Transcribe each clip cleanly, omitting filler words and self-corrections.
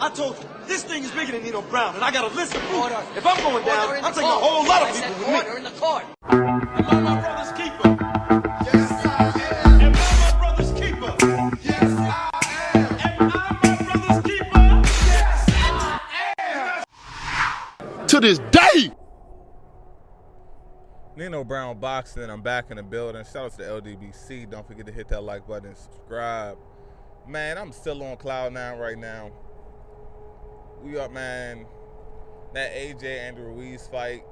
I told you, this thing is bigger than Nino Brown, and I got a list of proof. If I'm going down, I'm taking a whole lot of people with me. Order in the court. Am I my brother's keeper? Yes, I am. Am I my brother's keeper? Yes, I am. Am I my brother's keeper? Yes, I am. To this day. Nino Brown Boxing, I'm back in the building. Shout out to the LDBC. Don't forget to hit that like button and subscribe. Man, I'm still on cloud nine right now. We up, man. That AJ Andrew Ruiz fight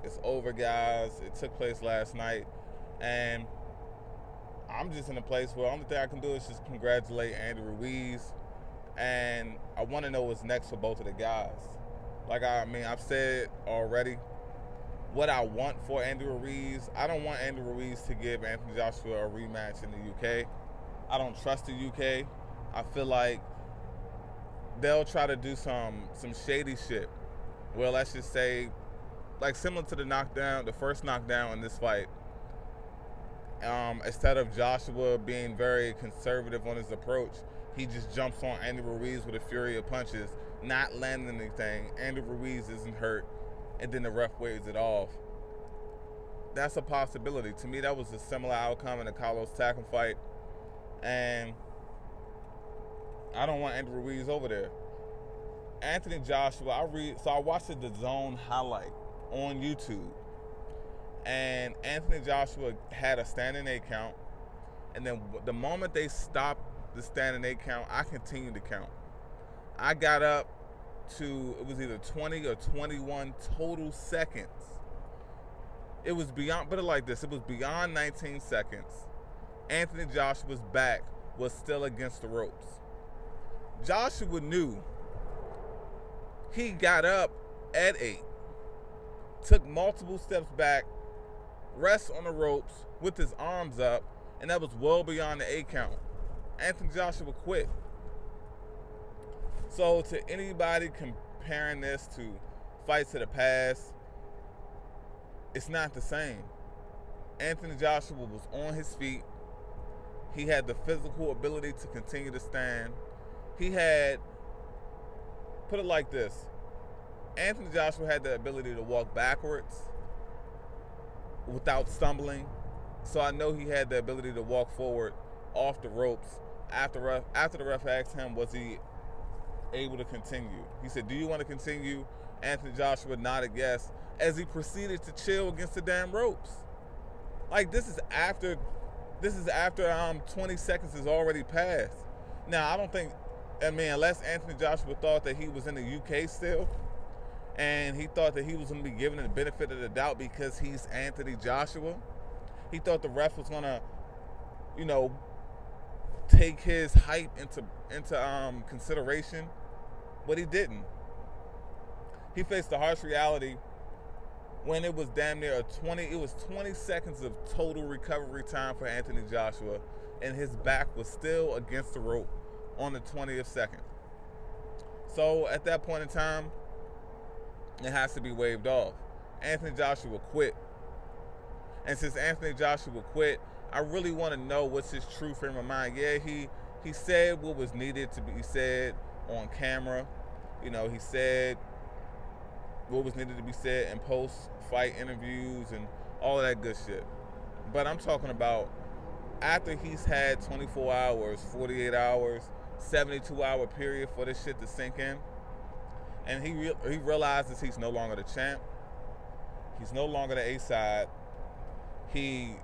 is over, guys. It took place last night. And I'm just in a place where the only thing I can do is just congratulate Andrew Ruiz. And I want to know what's next for both of the guys. Like, I've said already what I want for Andrew Ruiz. I don't want Andrew Ruiz to give Anthony Joshua a rematch in the UK. I don't trust the UK. I feel like they'll try to do some shady shit. Well, let's just say, like similar to the first knockdown in this fight. Instead of Joshua being very conservative on his approach, he just jumps on Andrew Ruiz with a fury of punches, not landing anything. Andrew Ruiz isn't hurt, and then the ref waves it off. That's a possibility. To me, that was a similar outcome in the Carlos Takam fight, and I don't want Andrew Ruiz over there. Anthony Joshua, I watched the DAZN highlight on YouTube, and Anthony Joshua had a standing 8 count, and then the moment they stopped the standing 8 count, I continued to count. I got up to, it was either 20 or 21 total seconds. It was beyond, put it like this, it was beyond 19 seconds. Anthony Joshua's back was still against the ropes. Joshua knew he got up at 8, took multiple steps back, rests on the ropes with his arms up, and that was well beyond the 8 count. Anthony Joshua quit. So to anybody comparing this to fights of the past, it's not the same. Anthony Joshua was on his feet. He had the physical ability to continue to stand. He had, put it like this, Anthony Joshua had the ability to walk backwards without stumbling. So I know he had the ability to walk forward off the ropes. After the ref asked him, was he able to continue? He said, do you want to continue? Anthony Joshua nodded yes, as he proceeded to chill against the damn ropes. Like, this is after 20 seconds has already passed. Now, I don't think, unless Anthony Joshua thought that he was in the UK still, and he thought that he was going to be given the benefit of the doubt because he's Anthony Joshua, he thought the ref was going to, take his hype into consideration, but he didn't. He faced the harsh reality when it was damn near 20 seconds of total recovery time for Anthony Joshua, and his back was still against the rope on the 20th second. So at that point in time, it has to be waved off. Anthony Joshua quit. And since Anthony Joshua quit, I really want to know what's his true frame of mind. Yeah, he said what was needed to be said on camera. He said what was needed to be said in post-fight interviews and all of that good shit. But I'm talking about after he's had 24 hours, 48 hours, 72-hour period for this shit to sink in, and he realizes he's no longer the champ. He's no longer the A-side. He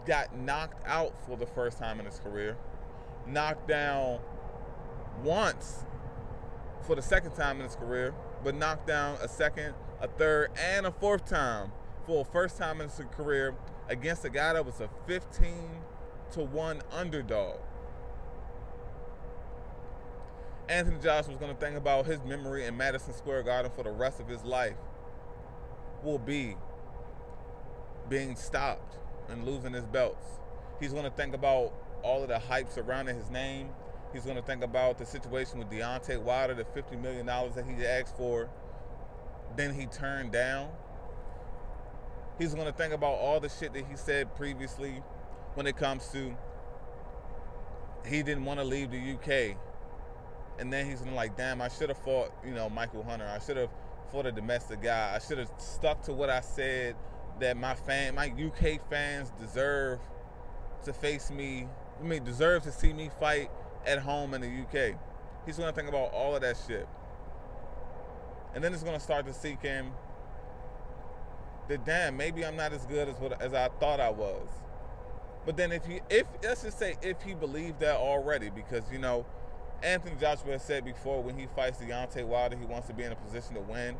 got knocked out for the first time in his career, knocked down once for the second time in his career, but knocked down a second, a third, and a fourth time for a first time in his career against a guy that was a 15-1 underdog. Anthony Joshua was going to think about his memory in Madison Square Garden for the rest of his life will be being stopped and losing his belts. He's going to think about all of the hype surrounding his name. He's going to think about the situation with Deontay Wilder, the $50 million that he asked for, then he turned down. He's going to think about all the shit that he said previously when it comes to he didn't want to leave the UK. And then he's gonna like, damn, I should have fought, Michael Hunter. I should have fought a domestic guy. I should have stuck to what I said, that my UK fans deserve to face me. Deserve to see me fight at home in the UK. He's gonna think about all of that shit. And then it's gonna start to sink in that, damn, maybe I'm not as good as I thought I was. But then if let's just say if he believed that already, because Anthony Joshua has said before, when he fights Deontay Wilder, he wants to be in a position to win.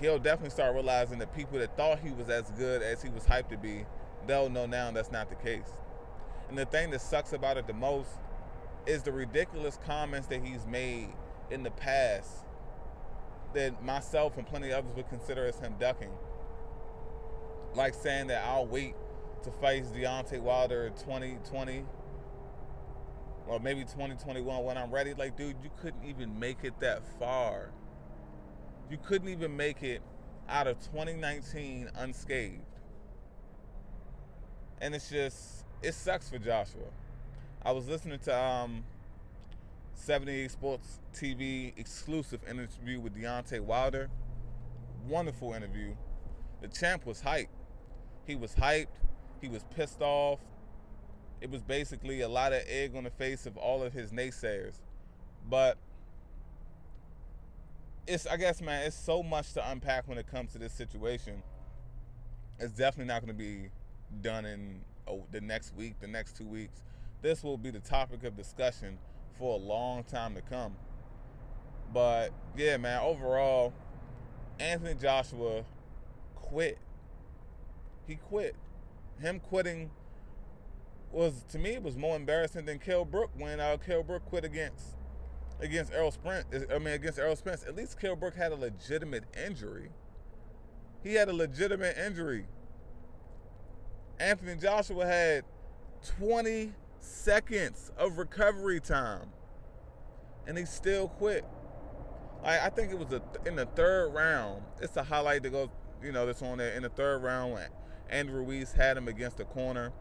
He'll definitely start realizing that people that thought he was as good as he was hyped to be, they'll know now that's not the case. And the thing that sucks about it the most is the ridiculous comments that he's made in the past that myself and plenty of others would consider as him ducking. Like saying that I'll wait to face Deontay Wilder in 2020 or maybe 2021 when I'm ready. Like, dude, you couldn't even make it that far. You couldn't even make it out of 2019 unscathed. And it sucks for Joshua. I was listening to 78 Sports TV exclusive interview with Deontay Wilder. Wonderful interview. The champ was hyped. He was hyped. He was pissed off. It was basically a lot of egg on the face of all of his naysayers. But I guess, man, it's so much to unpack when it comes to this situation. It's definitely not going to be done in the next week, the next 2 weeks. This will be the topic of discussion for a long time to come. But yeah, man, overall, Anthony Joshua quit. He quit. Him quitting was, to me, it was more embarrassing than Kell Brook when Kell Brook quit against Errol Spence. Against Errol Spence. At least Kell Brook had a legitimate injury. He had a legitimate injury. Anthony Joshua had 20 seconds of recovery time, and he still quit. I think it was in the third round. It's a highlight that goes, that's on there. In the third round, when Andrew Ruiz had him against the corner,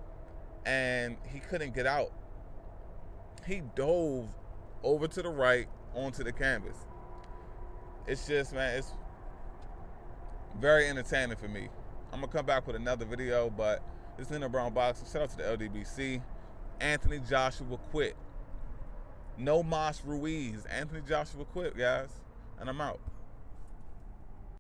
and he couldn't get out. He dove over to the right onto the canvas. It's just, man, it's very entertaining for me. I'm gonna come back with another video, but it's in the Brown Box. Shout out to the LDBC. Anthony Joshua quit. No Mas Ruiz. Anthony Joshua quit, guys. And I'm out.